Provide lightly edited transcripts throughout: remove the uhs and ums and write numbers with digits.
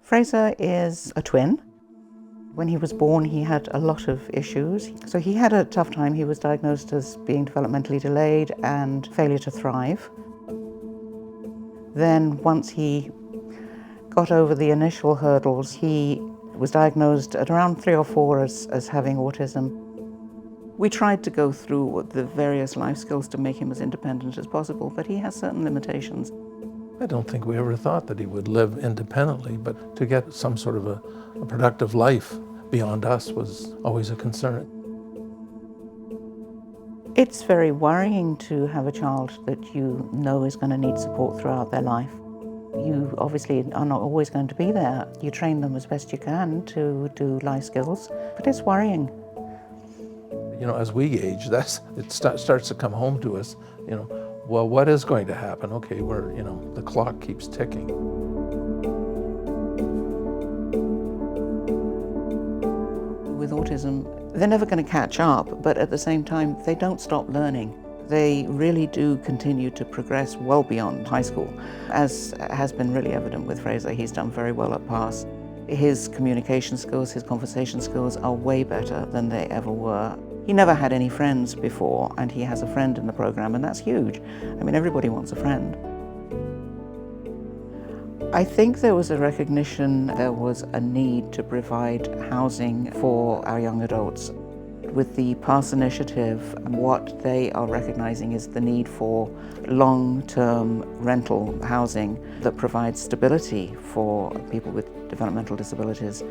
Fraser is a twin. When he was born, he had a lot of issues. So he had a tough time. He was diagnosed as being developmentally delayed and failure to thrive. Then once he got over the initial hurdles, he was diagnosed at around 3 or 4 as having autism. We tried to go through the various life skills to make him as independent as possible, but he has certain limitations. I don't think we ever thought that he would live independently, but to get some sort of a productive life beyond us was always a concern. It's very worrying to have a child that you know is going to need support throughout their life. You obviously are not always going to be there. You train them as best you can to do life skills, but it's worrying. You know, as we age, it starts to come home to us, you know, well, what is going to happen? Okay, the clock keeps ticking. With autism, they're never going to catch up, but at the same time, they don't stop learning. They really do continue to progress well beyond high school. As has been really evident with Fraser, he's done very well at PASS. His communication skills, his conversation skills are way better than they ever were. He never had any friends before, and he has a friend in the program, and that's huge. I mean, everybody wants a friend. I think there was a recognition there was a need to provide housing for our young adults. With the PASS initiative, what they are recognizing is the need for long-term rental housing that provides stability for people with developmental disabilities.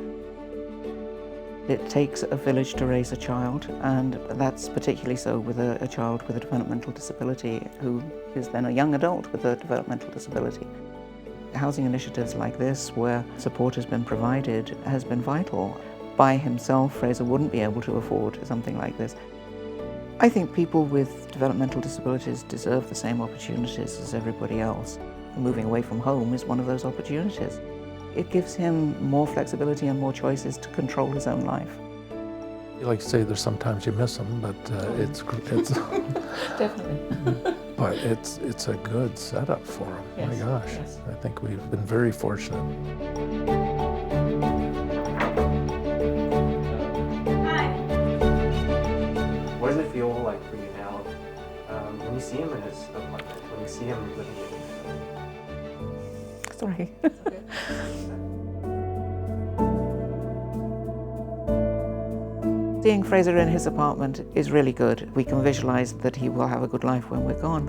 It takes a village to raise a child, and that's particularly so with a child with a developmental disability who is then a young adult with a developmental disability. Housing initiatives like this, where support has been provided, has been vital. By himself, Fraser wouldn't be able to afford something like this. I think people with developmental disabilities deserve the same opportunities as everybody else. Moving away from home is one of those opportunities. It gives him more flexibility and more choices to control his own life. You like to say there's sometimes you miss him, but it's Definitely. But it's a good setup for him. Yes, My gosh, yes. I think we've been very fortunate. What does it feel like for you now when you see him in his apartment, when you see him living in Sorry. Seeing Fraser in his apartment is really good. We can visualize that he will have a good life when we're gone.